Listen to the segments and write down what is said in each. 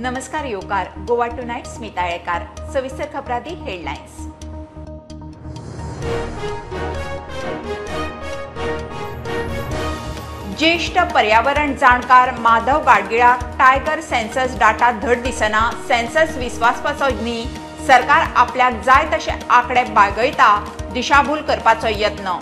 नमस्कार योकार गोवा टुनाइट स्मिता येळकार सविस्तर खबरादी हेडलाइन्स। ज्येष्ठ पर्यावरण जाणकार माधव गाडगिळाक टायगर सेन्सस डाटा धड दिसना। सेन्सस विश्वासपाचो न्ही, सरकार आपल्याक जाय तशे आंकडे बागयता, दिशाभूल करपाचो यत्न।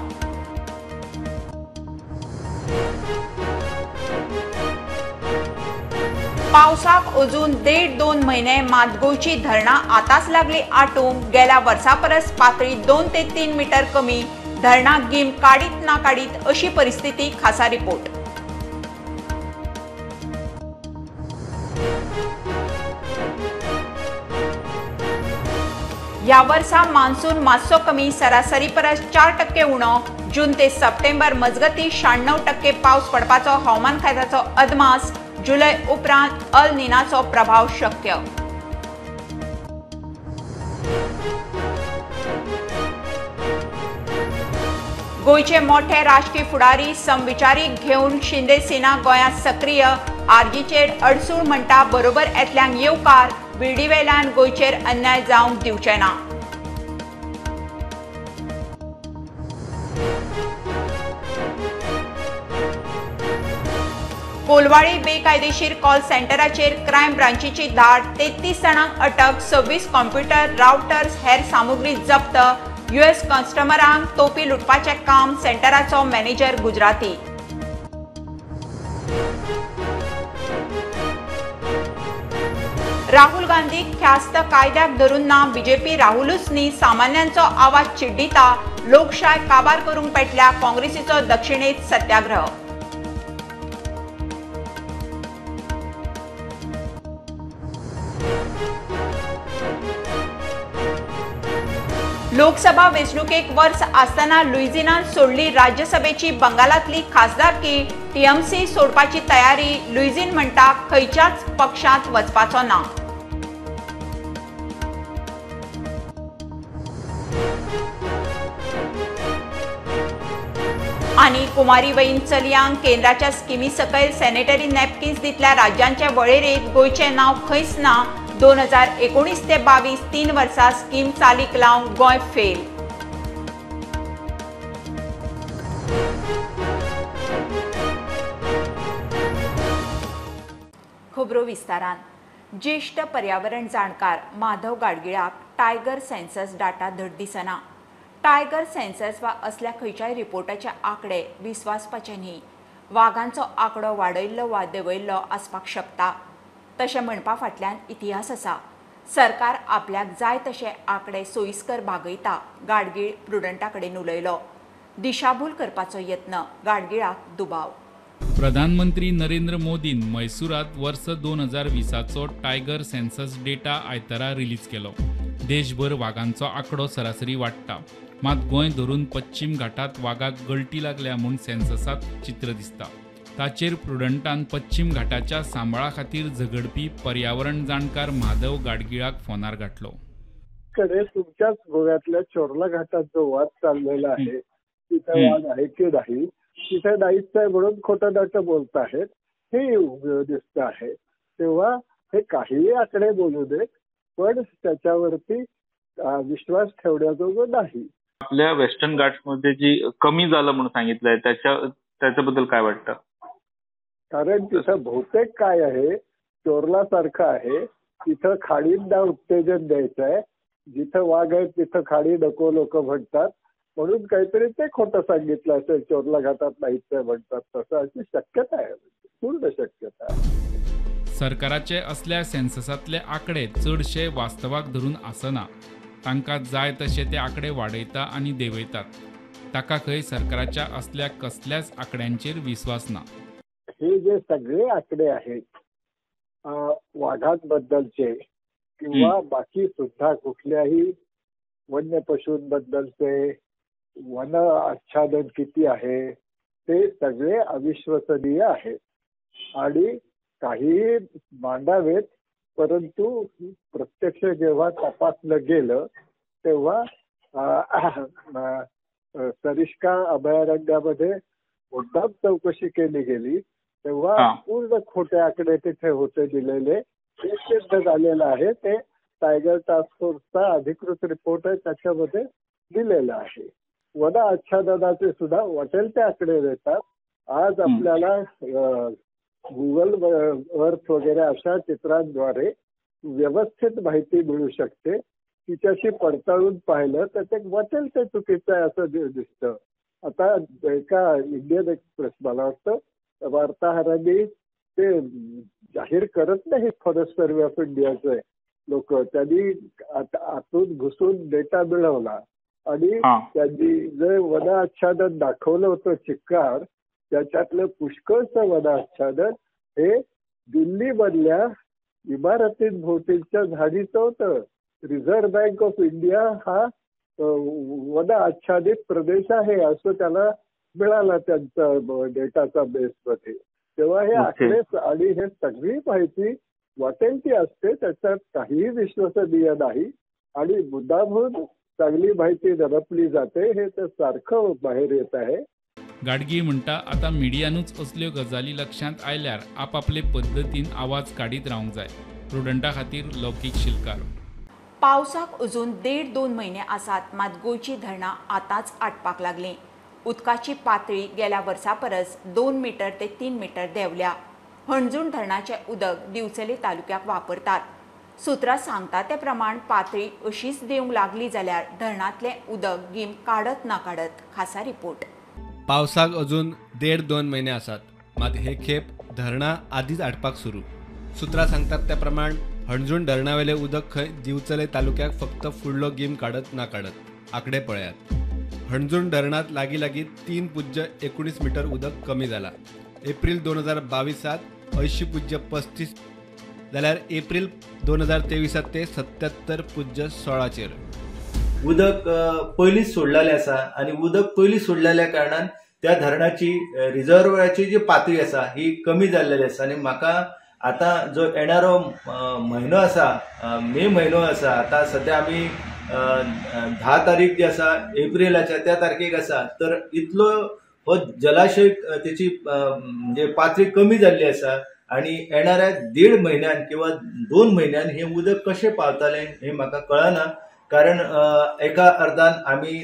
पावसाक अजून 1.5-2 म्हयने मात गोंयची धरणां आतांच लागली आटूंक। गेल्या वर्सा परस पातळी 2 ते 3 मीटर कमी। धरणां गीम काडीत ना काडीत अशी परिस्थिती खासा रिपोर्ट। ह्या वर्सा मान्सून मातसो कमी, सरासरी परस 4% उणो। जून ते सप्टेंबर मजगती 96% पावस पडपाचो हवामान खात्याचो अदमास। जुलय उपरांत अल निनाचो प्रभाव शक्य। गोयचे मोठे राजकीय फुडारी समविचारी घेवन शिंदे सेना गोंयांत सक्रिय। आर्जीचेर अडसूळ म्हणटा बरोबर येतल्यांक येवकार। बिडी वेल्यान गोंयचेर अन्याय जावंक दिवचे ना। कोलवाळी बेकायदेशीर कॉल सेंटराचेर क्रायम ब्रांचीची धाड। 33 जाणांक अटक, 26 कॉम्प्युटर, राउटर्स, हेर सामुग्री जप्त। यूएस कस्टमरांक तोपी लुटपाचे काम। सेंटराचो मॅनेजर गुजराती। राहुल गांधीक ख्यास्त कायद्याक धरून ना। बीजेपी राहुलूच न्ही, सामान्यांचो आवाज चिड्डिता। लोकशाय काबार करूंक पेटल्या काँग्रेसीचो दक्षिणेत सत्याग्रह। लोकसभा वेंचणुकेक वर्स आसतना लुइजियानात सोडली राज्यसभेची बंगालातली खासदारकी। टीएमसी सोडपाची तयारी। लुइजियाना म्हणटा खंयच्याच पक्षांत वचपाचो ना। आनी कुमारी वयीन चलयांक केंद्राच्या स्किमी सकयल सॅनिटरी नॅपकिन्स दितल्या राज्यांचे वळेरेंत गोंयचें नांव खंयच ना। 2019 ते 22 3 वर्सां स्कीम चालीक लावंक गोंय फेल। खबरो विस्तारान। ज्येष्ठ पर्यावरण जाणकार माधव गाडगिळाक टायगर सेन्सस डाटा धड दिसना। टायगर सेन्सस वा असल्या खंयच्याय रिपोर्टाचे आंकडे विस्वासपाचे न्ही। वाघांचो आंकडो वाडयल्लो वा देंवयल्लो आसपाक शकता, तशें म्हणपा फाटल्यान इतिहास आसा। सरकार आपल्याक जाय तशे आंकडे सोयीस्कर बागयता, गाडगीळ प्रुडंटा कडेन उलयलो। दिशाभूल करपाचो यत्न, गाडगिळाक दुबाव। प्रधानमंत्री नरेंद्र मोदीन मैसूरात वर्स 2020चो टायगर सेन्सस डेटा आयतारा रिलीज केलो। देशभर वाघांचो आंकडो सरासरी वाडटा, मात गोंय धरून पश्चिम घाटात वाघाक गळटी लागल्या म्हूण सेन्ससात चित्र दिसता। ताचेर प्रुडंटान पश्चिम घाटाच्या सांबाळा खातीर झगडपी पर्यावरण जाणकार माधव गाडगिळाक फोनार घातलो। कडे तुमच्याच गोव्यातल्या चोरला घाटात जो वाद चाललेला आहे, तिथे वाद आहे की नाही, तिथे नाहीच आहे म्हणून खोटं नाटं बोलत आहेत, हे दिसत आहे। तेव्हा हे काहीही आकडे बोलू देत, पण त्याच्यावरती विश्वास ठेवण्याजोगं नाही। आपल्या वेस्टर्न घाट्समध्ये जी कमी झालं म्हणून सांगितलंय त्याच्याबद्दल काय वाटतं? कारण तिथं बहुतेक काय आहे, चोरला सारखं आहे, तिथं खाडींना उत्तेजन द्यायचं आहे। जिथं वाघ आहेत तिथं खाडी नको लोक म्हणतात, म्हणून काहीतरी ते खोटं सांगितलं असेल, चोरला घाटात नाहीच आहे म्हणतात, तसं अशी शक्यता आहे, पूर्ण शक्यता आहे। सरकाराचे असल्या सेन्ससातले आंकडे चडशे वास्तवाक धरून आसना। तांकां जाय तशे ते आंकडे वाडयता आनी देंवयतात। ताका खंय सरकाराच्या असल्या कसल्याच आंकड्यांचेर विश्वास ना। हे जे सगळे आकडे आहेत वाघांबद्दलचे किंवा बाकी सुद्धा कुठल्याही वन्य पशूंबद्दलचे, वन आच्छादन किती आहे, ते सगळे अविश्वसनीय आहेत आणि काही मांडावेत, परंतु प्रत्यक्ष जेव्हा तपासलं गेलं तेव्हा सरिस्का अभयारण्यामध्ये मुद्दाम चौकशी केली गेली तेव्हा पूर्ण खोटे आकडे तिथे होते दिलेले, हे सिद्ध झालेलं आहे. ते टायगर टास्क फोर्सचा अधिकृत रिपोर्ट आहे, त्याच्यामध्ये दिलेलं आहे. वन आच्छादनाचे सुद्धा वाटेल ते आकडे देतात. आज आपल्याला गुगल अर्थ वगैरे अशा चित्रांद्वारे व्यवस्थित माहिती मिळू शकते. तिच्याशी पडताळून पाहिलं तर ते वाटेल ते चुकीचं आहे असं दिसतं. आता एका इंडियन एक्सप्रेस मला वाटतं वार्ताहरांनी ते जाहीर करत नाही फॉरेस्ट सर्व्हे ऑफ इंडियाचे लोक, त्यांनी आतून घुसून डेटा मिळवला आणि त्यांनी जे वन आच्छादन दाखवलं होतं चिक्कार, त्याच्यातलं पुष्कळचं वन आच्छादन हे दिल्लीमधल्या इमारतींभोवतीच्या झाडीचं होतं. रिझर्व्ह बँक ऑफ इंडिया हा वन आच्छादित प्रदेश आहे असं त्याला मिळाला त्यांचा डेटाचा बेसमध्ये. तेव्हा हे आकडे आणि हे सगळी माहिती वाटेल ती असते, त्याच्यात काहीही विश्वसनीय नाही आणि मुद्दामहून चांगली माहिती दडपली जाते. हे तर सारखं बाहेर येत आहे. गाडगीळ म्हणटा आता मिडियानूच असल्यो गजाली लक्षांत आयल्यार आपापले पद्दतीन आवाज काडीत रावंक जाय. प्रुडंटा खातीर लौकीक शिलकार. पावसाक अजून 1.5-2 महिने आसात, मात गोंयची धरणां आतांच आटपाक लागलीं. उदकाची पातळी गेल्या वर्सा परस 2 मीटर ते 3 मीटर देंवल्या. हणजूण धरणाचें उदक दिवचले तालुक्याक वापरतात. सुत्रां सांगता ते प्रमाण पातळी अशीच देवंक लागली जाल्यार धरणांतलें उदक गीम काडत ना काडत. खासा रिपोर्ट. पावसाक अजून 1.5-2 महिने आसात, मात हे खेप धरणां आदींच आटपाक सुरू. सुत्रां सांगतात त्या प्रमाण हणजूण धरणावेले उदक खंय दिवचले तालुक्याक फक्त फुडलो गीम काडत ना काडत. आकडे पळयात. हणजूण धरणांत लागीं 3.19 मीटर उदक कमी जाला. एप्रिल 2022 80.35 जाल्यार एप्रिल 2023 ते 77.16 उदक पयलींच सोडलेलें आसा आणि उदक पयलीं सोडलेल्या कारणान त्या धरणाची रिझर्वराची जी पातळी आसा ही कमी जाल्लेली आसा. आणि म्हाका आता जो येणारो म्हयनो आसा, मे म्हयनो आसा, आता सध्या आमी 10 तारीख जी आसा एप्रिलाच्या त्या तारखेक आसा, तर इतलो हो जलाशय त्याची म्हणजे पातळी कमी जाल्ली आसा आणि येणाऱ्या 1.5 महिन्यान किंवा 2 महिन्यान हे उदक कशें पावतलें हे म्हाका कळना. कारण एका अर्दान आमी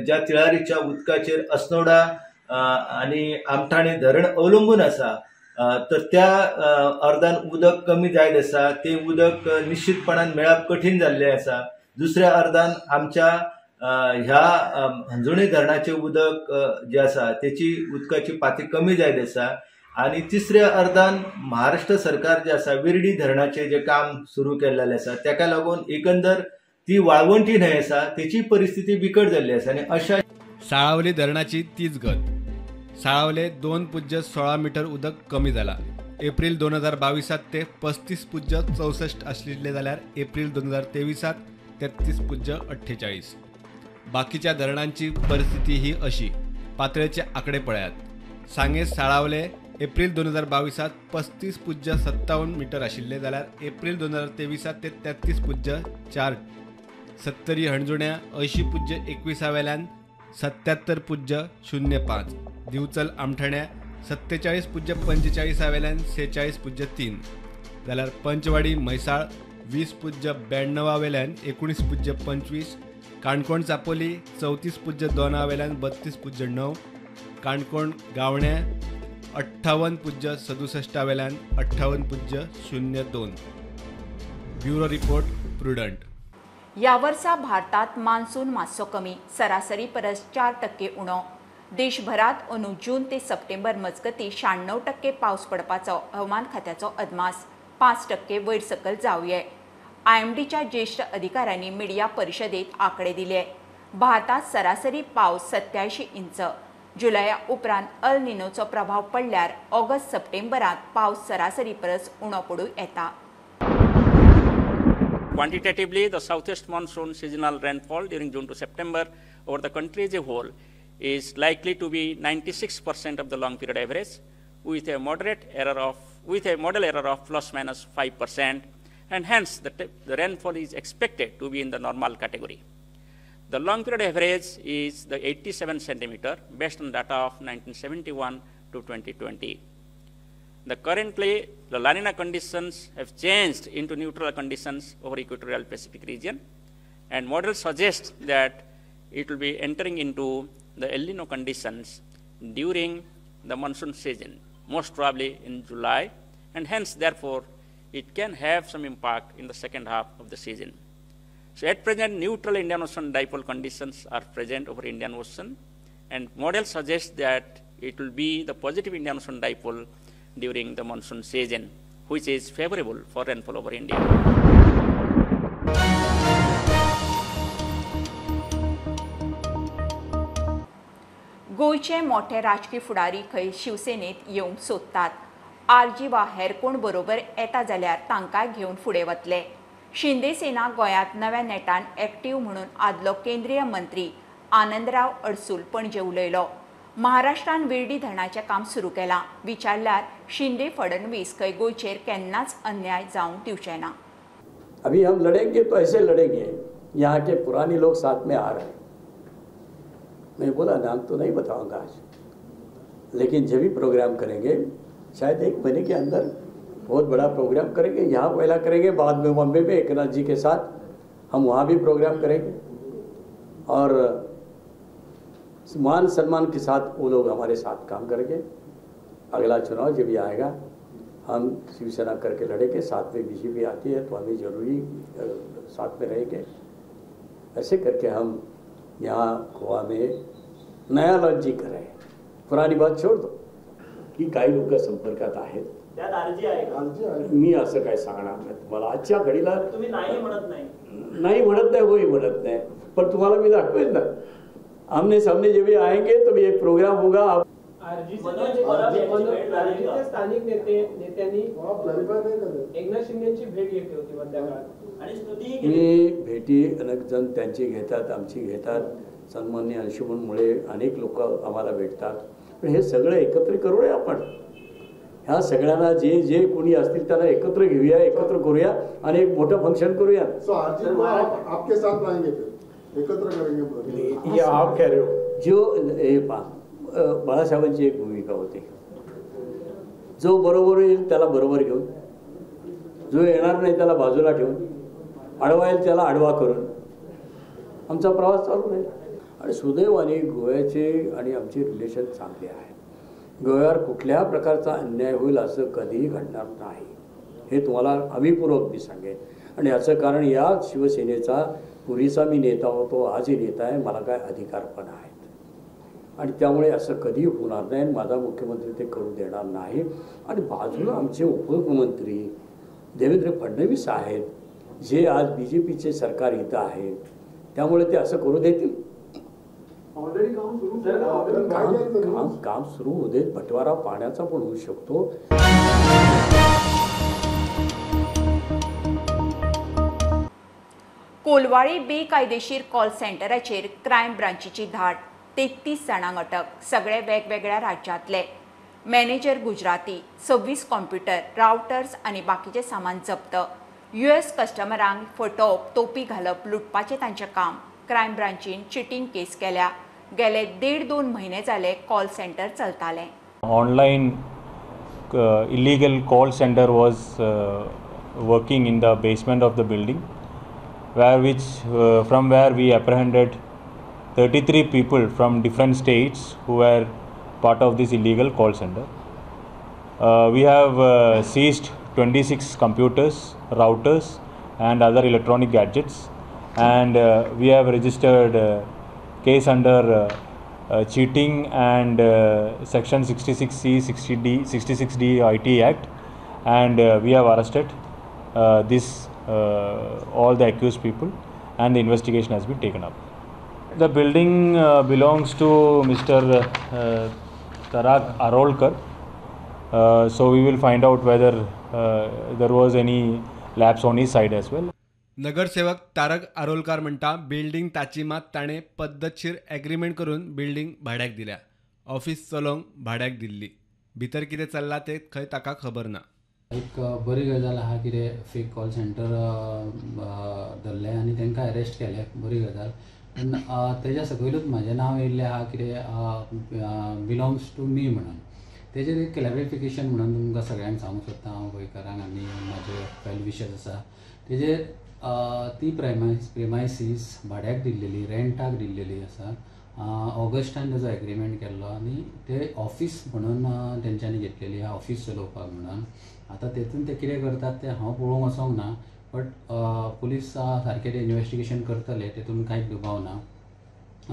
ज्या तिळारीच्या उदकाचेर अस्नोडा आणि आमठाणे धरण अवलंबून आसा, तर त्या अर्दान उदक कमी जायत आसा. ते उदक निश्चितपणान मेळप कठीण जाल्लें आसा. दुसऱ्या अर्दान आमच्या ह्या हणजुणे धरणाचे उदक जे आसा त्याची उदकाची पातळी कमी जायत आसा. आणि तिसऱ्या अर्दान महाराष्ट्र सरकार जे आसा विर्डी धरणाचे जे काम सुरू केल्लेलें आसा, ताका लागून एकंदर ती वाळवंटी न्हंय आसा त्याची परिस्थिती बिकट जाल्ली आसा. आणि अशा साळावली धरणाची तीच गत. साळावले 2.16 मीटर उदक कमी जाला. एप्रिल 2022 ते 35.64 आशिल्ले जाल्यार एप्रिल 2023 33.48. बाकीच्या धरणांची परिस्थिती ही अशी. पातळेचे आकडे पळयात. सांगे साळावले एप्रिल 2022 35.57 मीटर आशिल्ले जाल्यार एप्रिल 2023 ते 33.4. सत्तरी हणजुण्या 80.21 वेल्यान 77.05. दिवचल आमठाण्या 47.45 वेल्यान 46.3 जाल्यार पंचवाडी म्हैसाळ 20.92 वेल्यान 19.25. काणकोण चापोली 34.2 वेल्यान 32.9. काणकोण गावण्या 58.67 वेल्यान 58.02. Bureau report prudent. या वर्सा भारतात मान्सून मातसो कमी, सरासरी परस 4% उणो. देशभरात अंदू जून ते सप्टेंबर मजगती 96% पावस पडपाचो हवामान खात्याचो अदमास. 5% वयर सकल जावये. IMDच्या ज्येष्ठ अधिकाऱ्यांनी मिडिया परिशदेत आकडे दिले. भारतात सरासरी पावस 87 इंच. जुलया उपरांत अल निनोचो प्रभाव पडल्यार ऑगस्ट सप्टेंबरात पावस सरासरी परस उणो पडू येता. Quantitatively, the southwest monsoon seasonal rainfall during June to September over the country as a whole is likely to be 96% of the long period average, with a model error of plus minus 5%, and hence the rainfall is expected to be in the normal category. The long period average is the 87 centimeter based on data of 1971 to 2020. Currently, the La Nina conditions have changed into neutral conditions over equatorial Pacific region, and models suggest that it will be entering into the El Nino conditions during the monsoon season, most probably in July, and hence, therefore, it can have some impact in the second half of the season. So at present, neutral Indian Ocean dipole conditions are present over Indian Ocean, and models suggest that it will be the positive Indian Ocean dipole during the monsoon season, which is favorable for rainfall over India. गोयचे मोठे राजकीय फुडारी खंय शिवसेनेत येवंक सोदतात. RG वा हेर कोण बरोबर येता जाल्यार तांकांय घेवन फुडें वतले. शिंदे सेना गोंयांत नव्या नेटान एक्टीव म्हणून आदलो केंद्रीय मंत्री आनंदराव अडसूल पणजे उलयलो. महाराष्ट्रान वेर्डी धरणाचें काम सुरू केलां. विचारल्यार शिंदे फडणवीस खंय गोंयचेर केन्नाच अन्याय जावंक दिवचे ना. अभी हम लड़ेंगे तो ऐसे लड़ेंगे, यहाँ के पुराने लोग साथ में आ रहे हैं. मैं बोला नाम तो नहीं बताऊंगा आज, लेकिन जब भी प्रोग्राम करेंगे शायद 1 महीने के अंदर बहुत बड़ा प्रोग्राम करेंगे. यहाँ पहला करेंगे, बाद में बॉम्बे में एक नाथ जी के साथ हम वहाँ भी प्रोग्राम करेंगे, और मान सम्मान के साथ वो लोग हमारे साथ काम करेंगे. अगला चुनाव जब भी आएगा हम शिवसेना करके लड़ेंगे. साथ में बीजेपी आती है तो हमें जरूरी साथ में रहेंगे. ऐसे करके हम यहाँ गोवा में नया लॉन्चिंग करें. पुरानी बात छोड़ दो की काही लोक संपर्कात आहेत, मी असं काय सांगणार नाही तुम्हाला. आजच्या घडीला तुम्ही नाही म्हणत नाही, होई म्हणत नाही, पण तुम्हाला मी दाखवेल ना. आमने सामने जब भी आएंगे तो ये प्रोग्राम होगा. स्थानिक नेत्यांनी एकनाथ शिंदेची भेट घेतली होती मध्याकाळात. मी भेटी अनेक जण त्यांची घेतात, आमची घेतात. सन्माननीय अंशुमन मुळे अनेक लोक आम्हाला भेटतात. पण हे सगळं एकत्र करूया आपण. ह्या सगळ्यांना जे जे कोणी असतील त्यांना एकत्र घेऊया, एकत्र करूया आणि एक मोठं फंक्शन करूया. आपके साथ आएंगे, एकत्र करेंगे. ये आप कह रहे हो. जो बाळासाहेबांची एक भूमिका होती, जो बरोबर येईल त्याला बरोबर घेऊन, जो येणार नाही त्याला बाजूला ठेवून, आडवा येईल त्याला आडवा करून आमचा प्रवास चालू आहे. आणि सुदैवाने गोव्याचे आणि आमचे रिलेशन चांगले आहे. गोव्यावर कुठल्या प्रकारचा अन्याय होईल असं कधीही घडणार नाही, हे तुम्हाला हमीपूर्वक मी सांगेन. आणि याचं कारण या शिवसेनेचा पूर्वीचा मी नेता होतो, आजही नेता आहे, मला काय अधिकार पण आहेत. आणि त्यामुळे असं कधी होणार नाही. माझा मुख्यमंत्री ते करू देणार नाही. आणि बाजूला आमचे उपमुख्यमंत्री देवेंद्र फडणवीस आहेत, जे आज बीजेपीचे सरकार इथं आहेत, त्यामुळे ते असं करू देतील. काम सुरू होऊ देत. बटवारा पाण्याचा पण होऊ शकतो. कोलवाळी बेकायदेशीर कॉल सेंटराचेर क्रायम ब्रांचीची धाड. 33 जाणांक अटक. सगळे वेगवेगळ्या राज्यांतले. मॅनेजर गुजराती. 26 कॉम्प्युटर, राउटर्स आणि बाकीचे सामान जप्त. US कस्टमरांक फटोवप, तोपी घालप, लुटपाचें तांचें काम. क्रायम ब्रांचीन चिटींग केस केल्या. गेले 1.5-2 महिने जाले कॉल सेंटर चलतालें. Online illegal call center was working in the basement of the building, from where we apprehended 33 people from different states who were part of this illegal call center. We have seized 26 computers, routers and other electronic gadgets, and we have registered case under cheating and section 66C, 66D IT Act, and we have arrested all the accused people, and the investigation has been taken up. The building belongs to Mr. Tarag Arolkar, so we will find out whether there was any lapse on his side as well. नगरसेवक तारक आरोलकार म्हणटा building ताची मात ताणें पद्दतशीर agreement करून building भाड्याक दिल्या. Office चलोवंक भाड्याक दिल्ली. भितर कितें चल्लां तें खंय ताका खबर ना. एक बरी गजाल आहा कितें फेक कॉल सेंटर धरले आनी तांकां अरेस्ट केले, बरी गजाल. पण तेज्या सकयलूच म्हाजें नांव येयल्लें आहा कितें बिलोंग्स टू मी म्हणून. तेजेर एक क्लॅरिफिकेशन म्हणून तुमकां सगळ्यांक सांगूंक सोदता हांव गोंयकारांक आनी म्हाजे वेल विशर्स आसा तेजेर ती प्रेमायसीस भाड्याक दिल्लेली रेंटाक दिल्लेली आसा ऑगस्टान तेजो एग्रीमेंट केल्लो आनी ते ऑफीस म्हणून तेंच्यांनी घेतलेली आहा ऑफीस चलोवपाक म्हणून आतां तेतून ते कितें करतात ते हांव पळोवंक वचोंक ना बट पुलीस सारकें ते इन्वेस्टिगेशन करतले तेतून कांयच दुबाव ना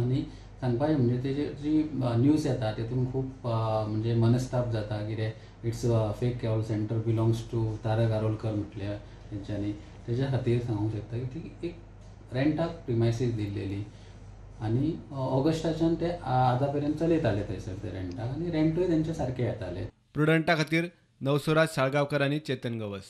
आनी सांगपाचें म्हणजे तेजेर जी न्यूज येता तेतून खूब म्हणजे मनस्ताप जाता कितें it's fake call center belongs to Tarak Arolkar म्हटल्या तेंच्यांनी तेज्या खातीर सांगूंक शकता की ती एक रेंटाक प्रिमायसीस दिल्लेली आनी ऑगस्टाच्यान ते आतां पर्यंत चलयताले थंयसर ते रेंटाक आनी रेंटूय तेंचे सारके येताले. प्रुडंटा खातीर नवसुराज साळगांवकर आनी चेतन गवस.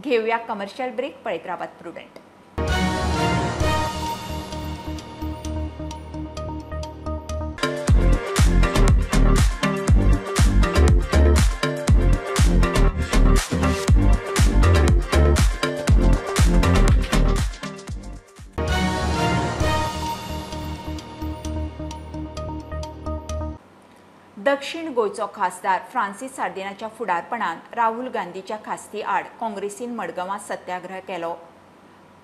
घेऊया कमर्शियल ब्रेक. पळयत रावात प्रुडंट. दक्षिण गोंयचो खासदार फ्रांसीस सार्दिनाच्या फुडारपणान राहुल गांधीच्या खास्ती आड काँग्रेसीन मडगांवां सत्याग्रह केलो.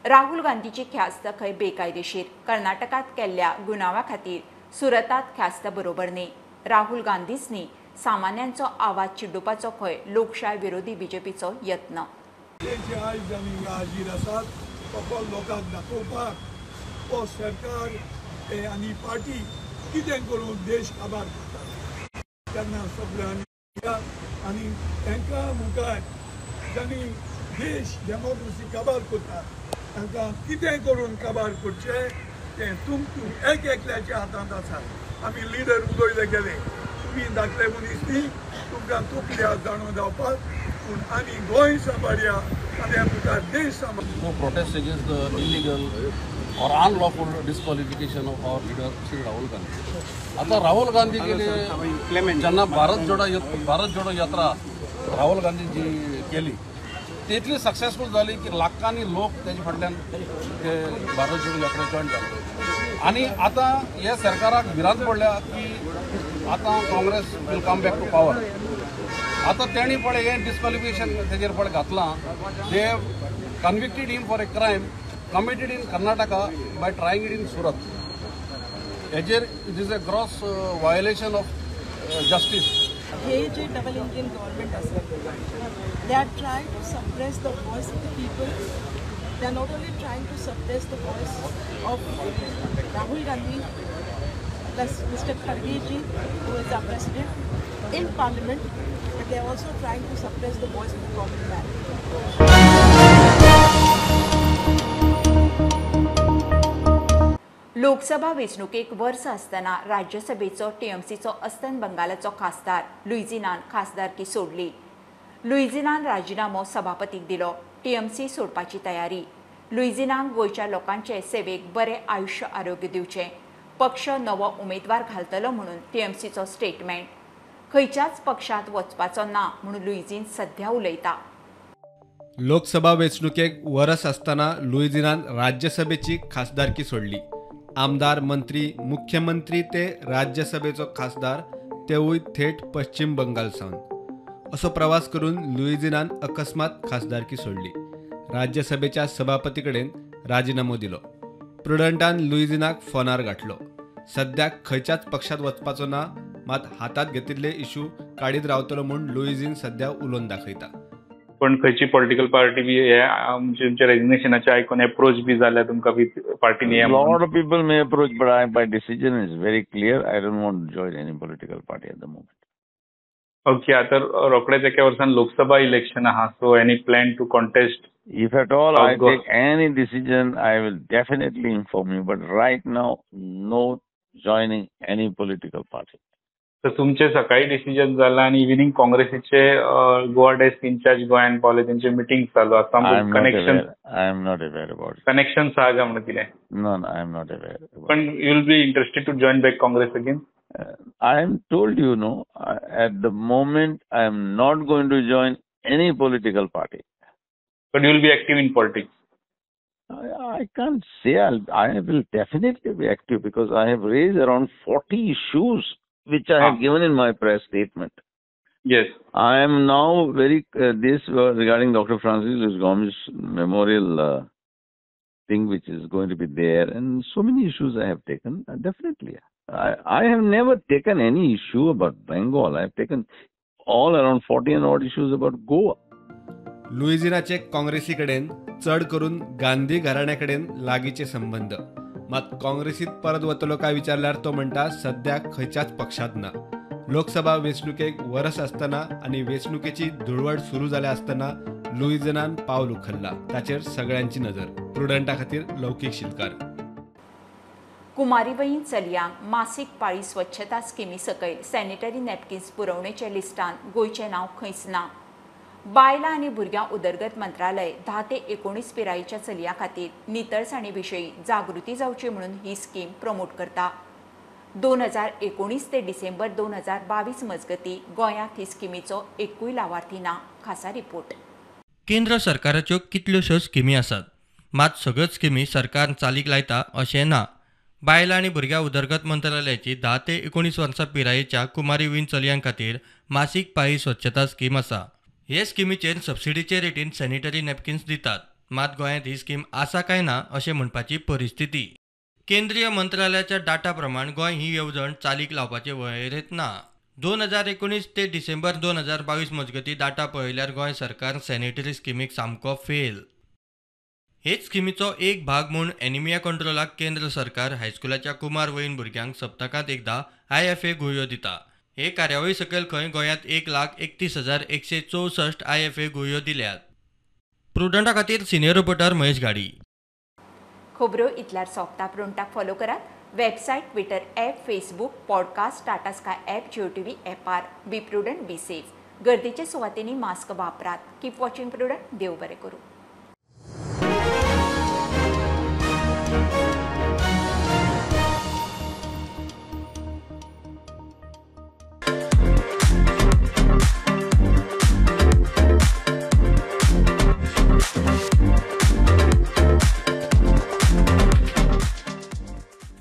राहुल गांधीची ख्यास्त खंय बेकायदेशीर कर्नाटकात केल्ल्या गुन्यांवा खातीर सुरतात ख्यास्त बरोबर न्ही. राहुल गांधीच न्ही सामान्यांचो आवाज चिड्डुपाचो खंय लोकशाय विरोधी बीजेपीचो यत्न. लोकांक दाखोवपाक हो सरकार आनी पार्टी कितें करून देश काबार करता तेन्ना सगळ्यांनी आनी तांकां मुखार जाणी देश डेमोक्रेसी काबार करता तांकां कितें करून काबार करचें तें तुमकां एक एकल्याच्या हातांत आसा. आमी लिडर उलयले गेले तुमी धाकले मनीस न्ही तुमकां तकल्या जाणो जावपाक पूण आनी गोंय सांबाळया आनी मुखार देश सांबाळ. No protest against the illegal or unlawful disqualification of our leader Shri Rahul Gandhi. आता राहुल गांधी गेले ज्यांना भारत जोडो यात्रा राहुल गांधीजी केली ती इतली सक्सेसफूल झाली की लाखांनी लोक त्याच्या फाटल्यान ते भारत जोडो यात्रा जॉईन जाले आणि आता हे सरकाराक भिरांत पडल्या की आता Congress will come back to power. आता तेणी पळय हे डिस्क्वॉलिफिकेशन तेजेर पळय घातलां. They convicted him for a crime committed in Karnataka by trying it in Surat. It is a gross violation of justice. हे जे डबल इंजिन गव्हर्नमेंट आसा they are trying to suppress the voice of the people. They are not only trying to suppress the voice of Rahul Gandhi plus Mr. Kharge ji who is our president in parliament, but they are also trying to suppress the voice of the common man. Lok Sabha वेंचणुकेक वर्स आसतना राज्यसभेचो टीएमसीचो अस्तंत बंगालाचो खासदार लुइजिनान खासदारकी सोडली. लुइजिनान राजिनामो सभापतीक दिलो. TMC सोडपाची तयारी. लुइजिनाक गोंयच्या लोकांचे सेवेक बरें आयुश्य आरोग्य दिवचें. पक्ष नवो उमेदवार घालतलो म्हणून टीएमसीचो स्टेटमेंट. खंयच्याच पक्षांत वचपाचो ना म्हणून लुइजिन सध्या उलयता. लोकसभा वेंचणुकेक वरस आसतना लुइजिनान राज्यसभेची खासदारकी सोडली. आमदार मंत्री मुख्यमंत्री ते राज्यसभेचो खासदार तेवूय थेट पश्चिम बंगाल सावन असो प्रवास करून लुइजिनान अकस्मात खासदारकी सोडली. राज्यसभेच्या सभापती कडेन राजिनामो दिलो. प्रुडंटान लुइजिनाक फोनार गाठलो. सद्याक खंयच्याच पक्षात वचपाचो ना मात हातात घेतिल्ले इशू काडीत रावतलो म्हूण लुइजिन सध्या उलोवन दाखयता. पण खंयची पॉलिटिकल पार्टी बी तुमच्या रेजिग्नेशनाचे आयकून अप्रोच बी जाल्या तुमकां बी पार्टीनी? lot of people may approach, but my decision is very clear. I don't want to join any political party at the moment. Okay. आता रोखडेच एका वर्सान लोकसभा इलेक्शन आहा, so any plan to contest? If at all I take any decision, I will definitely inform you. But right now, no joining any political party. तर तुमचे सकाळी decision जाला आणि इव्हिनिंग काँग्रेसीचे गोवा डेस्क इन्चार्ज गोंयान पावले त्यांचे मिटींग चालू आसा. Connection I am not aware about it. Connection आहा काय म्हणून कितें? No, I am not aware. पण you will be interested to join back Congress again? I am told you, no. At the moment, I am not going to join any political party. But you will be active in politics? I can't say I will definitely be active because I have raised around 40 issues which I have given in my press statement. Yes. I am now this regarding Dr. Francis Lewis Gomes memorial thing which is going to be there, and so many issues I have taken. Definitely. I have never taken any issue about Bengal. I have taken all around 40 and odd issues about Goa. लुइजिनाचे काँग्रेसीकडेन चड करून गांधी घराण्याकडेन लागींचे संबंध. मात काँग्रेसीत परत वतलो काय विचारल्यार तो म्हणटा सध्या खंयच्याच पक्षात ना. लोकसभा वेंचणुकेक वर्स आसतना आनी वेंचणुकेची धुळवट सुरू जाल्या आसतना लुइजिनान पावल उखल्ला. ताचेर सगळ्यांची नजर. प्रुडंटा खातीर लौकीक शिलकार. कुमारीवयीन चलयांक मासीक पाळी स्वच्छता स्किमी सकयल सॅनिटरी नॅपकिन्स पुरवणेच्या लिस्टांत गोंयचें नांव खंयच ना. बायलां आनी भुरग्यां उदरगत मंत्रालय 10 ते 19 पिरायेच्या चलयां खातीर नितळसाणी विशयी जागृती जावची म्हणून ही स्कीम प्रमोट करता. 2019 ते डिसेंबर 2022 मजगती गोंयांत ही स्किमीचो एकूय लावार्थी ना. खासा रिपोर्ट. केंद्र सरकाराच्यो कितल्योश्योच स्किमी आसात, मात सगळ्योच स्किमी सरकार चालीक लायता अशें ना. बायलां आनी भुरग्यां उदरगत मंत्रालयाची 10 ते 19 वर्सां पिरायेच्या कुमारीवयीन चलयां खातीर मासीक पाळी स्वच्छता स्कीम आसा. हे स्किमीचेर सबसिडीचे रेटीन सॅनिटरी नॅपकिन्स दितात. मात गोंयांत ही स्कीम आसा काय ना अशें म्हणपाची परिस्थिती. केंद्रीय मंत्रालयाच्या डाटा प्रमाण गोंय ही येवजण चालीक लावपाचे वळेरेंत ना. 2019 ते डिसेंबर 2022 मजगती डाटा पळयल्यार गोंय सरकार सॅनिटरी स्किमीक सामको फेल. हेच स्किमीचो एक भाग म्हूण एनिमिया कंट्रोलाक केंद्र सरकार हायस्कुलाच्या कुमारवयीन भुरग्यांक सप्तकांत एकदां IFA गुळयो दिता. हे कार्यावळी सकयल खंय गोंयांत 1,31,164 IFA गुळयो दिल्यात. प्रुडंटा खातीर सिनियर रिपोर्टर महेश गाडी. खबरो इतल्यार सोंपता. प्रुडंटाक फॉलो करात. Website, Twitter app, Facebook, podcast, Tata Sky app, Jio TV ॲपार. Be prudent, be safe. गर्दीच्या सुवातींनी मास्क वापरात. Keep watching prudent. देव बरें करूं.